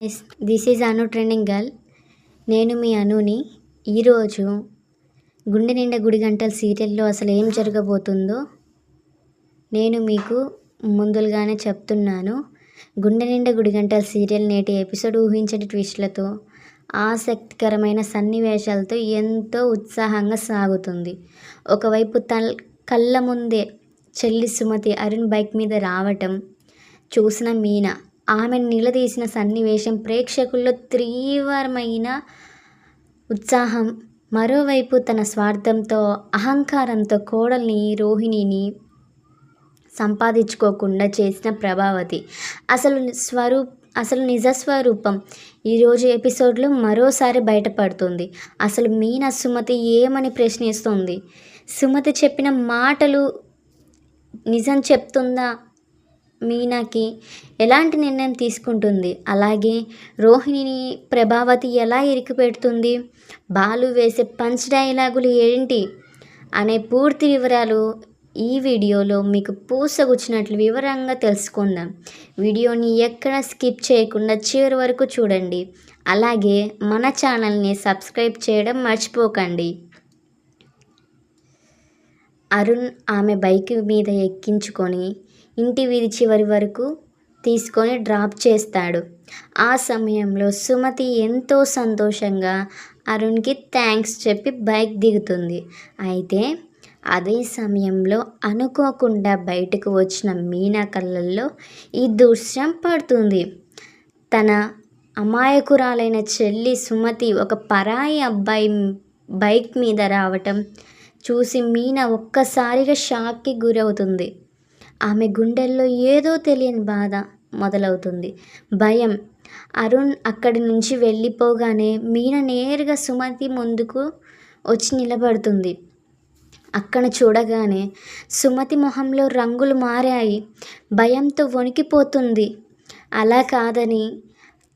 Yes this is Anu trending girl. నేను మీ అనుని. ఈరోజు గుండె నిండా గుడి గంటల సీరియల్లో అసలు ఏం జరగబోతుందో నేను మీకు ముందుగానే చెప్తున్నాను. గుండె నిండా గుడి గంటల సీరియల్ నేటి ఎపిసోడ్ ఊహించని ట్విస్ట్లతో, ఆసక్తికరమైన సన్నివేశాలతో ఎంతో ఉత్సాహంగా సాగుతుంది. ఒకవైపు కళ్ళ ముందే చెల్లి సుమతి అరుణ్ బైక్ మీద రావటం చూసిన మీనా ఆమెను నిలదీసిన సన్నివేశం ప్రేక్షకుల్లో తీవ్రమైన ఉత్సాహం. మరోవైపు తన స్వార్థంతో, అహంకారంతో కోడల్ని రోహిణిని సంపాదించుకోకుండా చేసిన ప్రభావతి అసలు నిజ స్వరూపం ఈరోజు ఎపిసోడ్లో మరోసారి బయటపడుతుంది. అసలు మీనా సుమతి ఏమని ప్రశ్నిస్తుంది? సుమతి చెప్పిన మాటలు నిజం చెప్తుందా? మీనాకి ఎలాంటి నిర్ణయం తీసుకుంటుంది? అలాగే రోహిణిని ప్రభావతి ఎలా ఇరికిపెడుతుంది? బాలు వేసే పంచ్ డైలాగులు ఏంటి అనే పూర్తి వివరాలు ఈ వీడియోలో మీకు పూసగుచ్చినట్లు వివరంగా తెలుసుకుందాం. వీడియోని ఎక్కడ స్కిప్ చేయకుండా చివరి వరకు చూడండి. అలాగే మన ఛానల్ని సబ్స్క్రైబ్ చేయడం మర్చిపోకండి. అరుణ్ ఆమె బైక్ మీద ఎక్కించుకొని ఇంటి వీధి చివరి వరకు తీసుకొని డ్రాప్ చేస్తాడు. ఆ సమయంలో సుమతి ఎంతో సంతోషంగా అరుణ్కి థ్యాంక్స్ చెప్పి బైక్ దిగుతుంది. అయితే అదే సమయంలో అనుకోకుండా బయటకు వచ్చిన మీనా కళ్ళల్లో ఈ దృశ్యం పడుతుంది. తన అమాయకురాలైన చెల్లి సుమతి ఒక పరాయి అబ్బాయి బైక్ మీద రావటం చూసి మీనా ఒక్కసారిగా షాక్కి గురవుతుంది. ఆమె గుండెల్లో ఏదో తెలియని బాధ మొదలవుతుంది, భయం. అరుణ్ అక్కడి నుంచి వెళ్ళిపోగానే మీనా నేరుగా సుమతి ముందుకు వచ్చి నిలబడుతుంది. అక్కడ చూడగానే సుమతి మొహంలో రంగులు మారాయి. భయంతో వణికిపోతుంది. అలా కాదని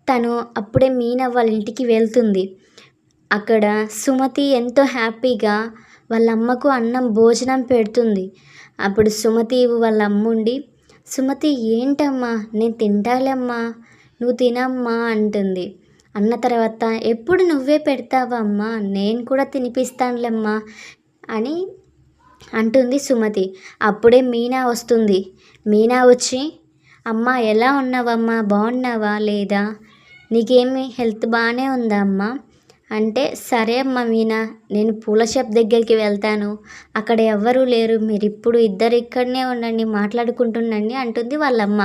తను అప్పుడే మీనా వాళ్ళ ఇంటికి వెళ్తుంది. అక్కడ సుమతి ఎంతో హ్యాపీగా వాళ్ళ అమ్మకు అన్నం భోజనం పెడుతుంది. అప్పుడు సుమతి వాళ్ళ అమ్ముండి, సుమతి ఏంటమ్మా, నేను తింటాలేమ్మా, నువ్వు తినమ్మా అంటుంది. అన్న తర్వాత ఎప్పుడు నువ్వే పెడతావా అమ్మా, నేను కూడా తినిపిస్తానులేమ్మా అని అంటుంది సుమతి. అప్పుడే మీనా వస్తుంది. మీనా వచ్చి, అమ్మా ఎలా ఉన్నావమ్మా, బాగున్నావా లేదా, నీకేమి హెల్త్ బాగానే ఉందా అమ్మా అంటే, సరే అమ్మ మీనా, నేను పూల షాప్ దగ్గరికి వెళ్తాను, అక్కడ ఎవ్వరూ లేరు, మీరు ఇప్పుడు ఇద్దరు ఇక్కడనే ఉండండి, మాట్లాడుకుంటుండండి అంటుంది వాళ్ళమ్మ.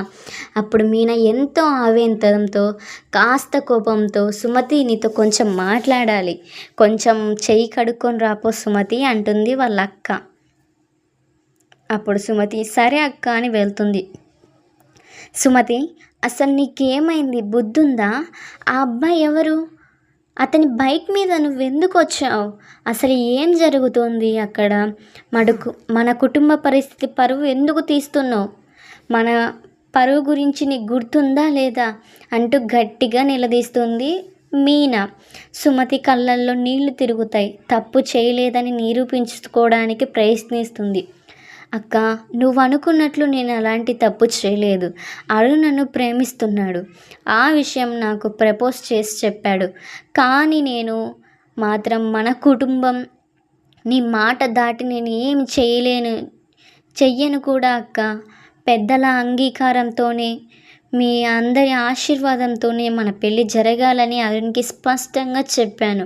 అప్పుడు మీనా ఎంతో ఆవేంతరంతో, కాస్త కోపంతో, సుమతి నీతో కొంచెం మాట్లాడాలి, కొంచెం చెయ్యి కడుక్కొని రాపో సుమతి అంటుంది వాళ్ళ అక్క. అప్పుడు సుమతి సరే అక్క అని వెళ్తుంది. సుమతి, అసలు నీకేమైంది, బుద్ధుందా? ఆ అబ్బాయి ఎవరు? అతని బైక్ మీద నువ్వెందుకు వచ్చావు? అసలు ఏం జరుగుతుంది అక్కడ? మన కుటుంబ పరిస్థితి పరువు ఎందుకు తీస్తున్నావు? మన పరువు గురించి నీకు గుర్తుందా లేదా అంటూ గట్టిగా నిలదీస్తుంది మీనా. సుమతి కళ్ళల్లో నీళ్లు తిరుగుతాయి. తప్పు చేయలేదని నిరూపించుకోవడానికి ప్రయత్నిస్తుంది. అక్క, నువ్వు అనుకున్నట్లు నేను అలాంటి తప్పు చేయలేదు. అరుణ్ నన్ను ప్రేమిస్తున్నాడు. ఆ విషయం నాకు ప్రపోజ్ చేసి చెప్పాడు. కానీ నేను మాత్రం మన కుటుంబం నీ మాట దాటి నేను ఏం చెయ్యను కూడా అక్క. పెద్దల అంగీకారంతోనే, మీ అందరి ఆశీర్వాదంతోనే మన పెళ్ళి జరగాలని అరుణ్కి స్పష్టంగా చెప్పాను.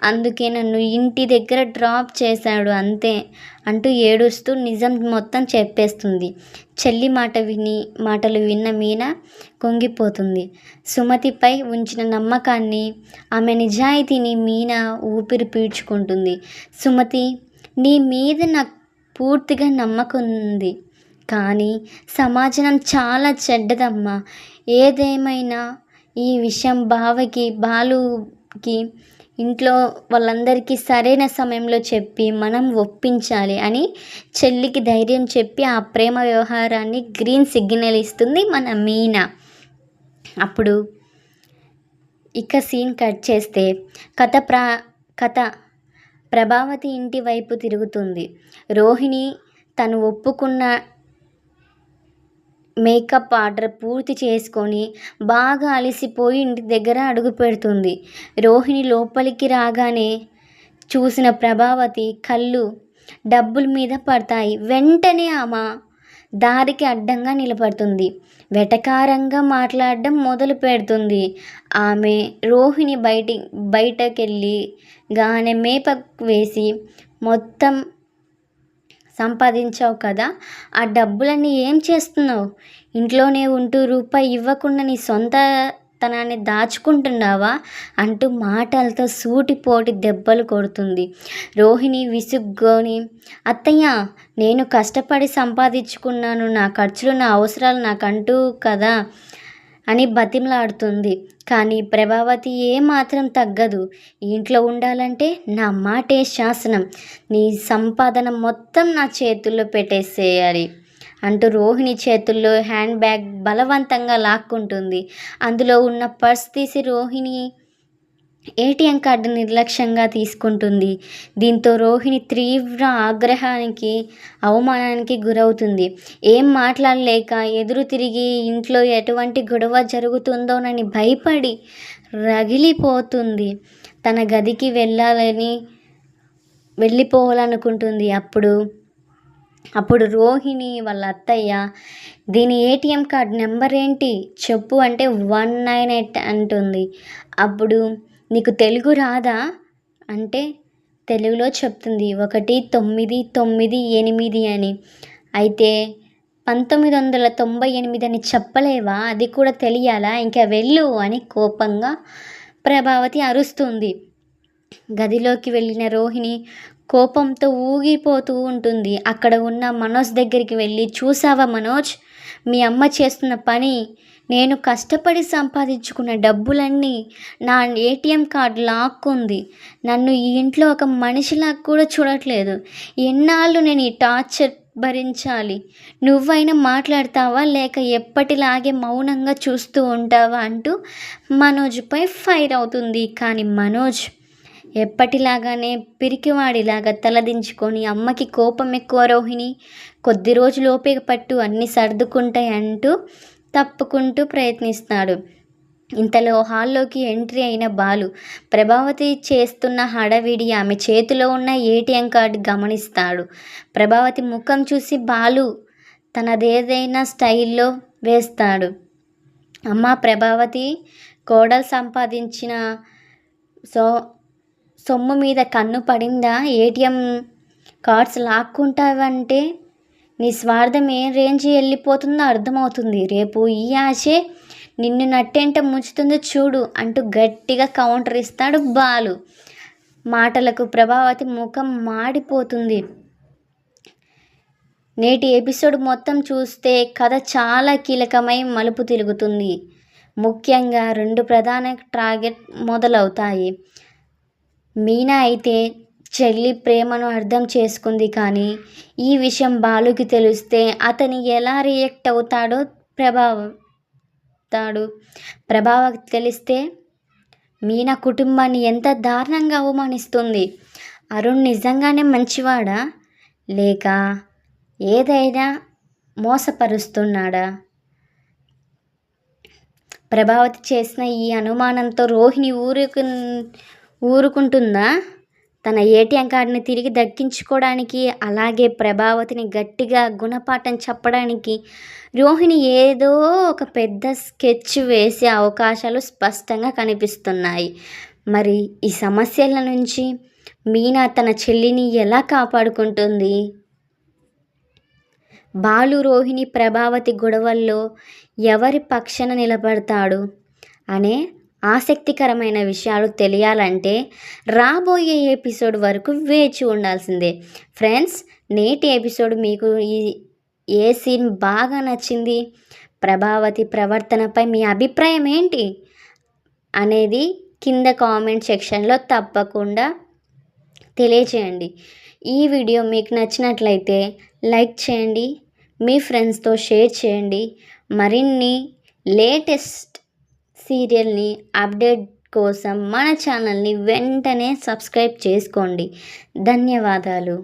అందుకే నన్ను ఇంటి దగ్గర డ్రాప్ చేశాడు అంతే అంటూ ఏడుస్తూ నిజం మొత్తం చెప్పేస్తుంది. చెల్లి మాటలు విన్న మీనా కుంగిపోతుంది. సుమతిపై ఉంచిన నమ్మకాన్ని, ఆమె నిజాయితీని మీనా ఊపిరి పీల్చుకుంటుంది. సుమతి, నీ మీద నాకు పూర్తిగా నమ్మకం ఉంది, కానీ సమాజం చాలా చెడ్డదమ్మా. ఏదేమైనా ఈ విషయం బాలుకి ఇంట్లో వాళ్ళందరికీ సరైన సమయంలో చెప్పి మనం ఒప్పించాలి అని చెల్లికి ధైర్యం చెప్పి ఆ ప్రేమ వ్యవహారాన్ని గ్రీన్ సిగ్నల్ ఇస్తుంది మన మీనా. అప్పుడు ఇక సీన్ కట్ చేస్తే కథ ప్రభావతి ఇంటి వైపు తిరుగుతుంది. రోహిణి తను ఒప్పుకున్న మేకప్ ఆర్డర్ పూర్తి చేసుకొని బాగా అలసిపోయి ఇంటి దగ్గర అడుగు పెడుతుంది. రోహిణి లోపలికి రాగానే చూసిన ప్రభావతి కళ్ళు డబ్బుల మీద పడతాయి. వెంటనే ఆమె దారికి అడ్డంగా నిలబడుతుంది. వెటకారంగా మాట్లాడడం మొదలు పెడుతుంది. ఆమె రోహిణి బయటకెళ్ళి గానే మేకప్ వేసి, మొత్తం సంపాదించావు కదా, ఆ డబ్బులన్నీ ఏం చేస్తున్నావు? ఇంట్లోనే ఉంటూ రూపాయి ఇవ్వకుండా నీ సొంతతనాన్ని దాచుకుంటున్నావా అంటూ మాటలతో సూటిపోటి దెబ్బలు కొడుతుంది. రోహిణి విసుగ్గుని, అత్తయ్య, నేను కష్టపడి సంపాదించుకున్నాను, నా ఖర్చులు నా అవసరాలు నాకంటూ కదా అని బతిమలాడుతుంది. కానీ ప్రభావతి ఏమాత్రం తగ్గదు. ఇంట్లో ఉండాలంటే నా మాటే శాసనం, నీ సంపాదన మొత్తం నా చేతుల్లో పెట్టేసేయాలి అంటూ రోహిణి చేతుల్లో హ్యాండ్ బ్యాగ్ బలవంతంగా లాక్కుంటుంది. అందులో ఉన్న పర్స్ తీసి రోహిణి ఏటీఎం కార్డు నిర్లక్ష్యంగా తీసుకుంటుంది. దీంతో రోహిణి తీవ్ర ఆగ్రహానికి, అవమానానికి గురవుతుంది. ఏం మాట్లాడలేక ఎదురు తిరిగి ఇంట్లో ఎటువంటి గొడవ జరుగుతుందోనని భయపడి రగిలిపోతుంది. తన గదికి వెళ్ళిపోవాలనుకుంటుంది. అప్పుడు రోహిణి వాళ్ళ అత్తయ్య, దీని ఏటీఎం కార్డ్ నెంబర్ ఏంటి చెప్పు అంటే 198 అంటుంది. అప్పుడు నీకు తెలుగు రాదా అంటే తెలుగులో చెప్తుంది 1998 అని. అయితే 1998 అని చెప్పలేవా? అది కూడా తెలియాలా? ఇంకా వెళ్ళు అని కోపంగా ప్రభావతి అరుస్తుంది. గదిలోకి వెళ్ళిన రోహిణి కోపంతో ఊగిపోతూ ఉంటుంది. అక్కడ ఉన్న మనోజ్ దగ్గరికి వెళ్ళి, చూసావా మనోజ్, మీ అమ్మ చేస్తున్న పని? నేను కష్టపడి సంపాదించుకున్న డబ్బులన్నీ నా ఏటీఎం కార్డు లాక్కుంది. నన్ను ఈ ఇంట్లో ఒక మనిషిలా కూడా చూడట్లేదు. ఎన్నాళ్ళు నేను ఈ టార్చర్ భరించాలి? నువ్వైనా మాట్లాడతావా లేక ఎప్పటిలాగే మౌనంగా చూస్తూ ఉంటావా అంటూ మనోజ్పై ఫైర్ అవుతుంది. కానీ మనోజ్ ఎప్పటిలాగానే పిరికివాడిలాగా తలదించుకొని, అమ్మకి కోపం ఎక్కువ రోహిణి, కొద్ది రోజులు ఓపిక పట్టు, అన్నీ సర్దుకుంటాయి అంటూ తప్పుకుంటూ ప్రయత్నిస్తాడు. ఇంతలో హాల్లోకి ఎంట్రీ అయిన బాలు ప్రభావతి చేస్తున్న హడావిడి, ఆమె చేతిలో ఉన్న ఏటీఎం కార్డు గమనిస్తాడు. ప్రభావతి ముఖం చూసి బాలు తనదేదైనా స్టైల్లో వేస్తాడు. అమ్మ ప్రభావతి, కోడలు సంపాదించిన సొమ్ము మీద కన్ను పడిందా? ఏటీఎం కార్డ్స్ లాక్కుంటావంటే నీ స్వార్థం ఏ రేంజ్ వెళ్ళిపోతుందో అర్థమవుతుంది. రేపు ఈ ఆశే నిన్ను నట్టేంట ముంచుతుందో చూడు అంటూ గట్టిగా కౌంటర్ ఇస్తాడు బాలు. మాటలకు ప్రభావతి ముఖం మాడిపోతుంది. నేటి ఎపిసోడ్ మొత్తం చూస్తే కథ చాలా కీలకమై మలుపు తిరుగుతుంది. ముఖ్యంగా 2 ప్రధాన టార్గెట్ మొదలవుతాయి. మీనా అయితే చెల్లి ప్రేమను అర్థం చేసుకుంది. కానీ ఈ విషయం బాలుకి తెలిస్తే అతని ఎలా రియాక్ట్ అవుతాడో ప్రభావకి తెలిస్తే మీనా కుటుంబాన్ని ఎంత దారుణంగా అవమానిస్తుంది. అరుణ్ నిజంగానే మంచివాడా లేక ఏదైనా మోసపరుస్తున్నాడా? ప్రభావతి చేసిన ఈ అనుమానంతో రోహిణి ఊరుకుంటుందా? తన ఏటీఎం కార్డుని తిరిగి దక్కించుకోవడానికి, అలాగే ప్రభావతిని గట్టిగా గుణపాఠం చెప్పడానికి రోహిణి ఏదో ఒక పెద్ద స్కెచ్ వేసే అవకాశాలు స్పష్టంగా కనిపిస్తున్నాయి. మరి ఈ సమస్యల నుంచి మీనా తన చెల్లిని ఎలా కాపాడుకుంటుంది? బాలు, రోహిణి, ప్రభావతి గొడవల్లో ఎవరి పక్షాన నిలబడతాడు అనే ఆసక్తికరమైన విషయాలు తెలియాలంటే రాబోయే ఎపిసోడ్ వరకు వేచి ఉండాల్సిందే. ఫ్రెండ్స్, నేటి ఎపిసోడ్ మీకు ఏ సీన్ బాగా నచ్చింది? ప్రభావతి ప్రవర్తనపై మీ అభిప్రాయం ఏంటి అనేది కింద కామెంట్ సెక్షన్లో తప్పకుండా తెలియచేయండి. ఈ వీడియో మీకు నచ్చినట్లయితే లైక్ చేయండి, మీ ఫ్రెండ్స్తో షేర్ చేయండి. మరిన్ని లేటెస్ట్ సీరియల్ని అప్డేట్ కోసం మన ఛానల్ని వెంటనే సబ్స్క్రైబ్ చేసుకోండి. ధన్యవాదాలు.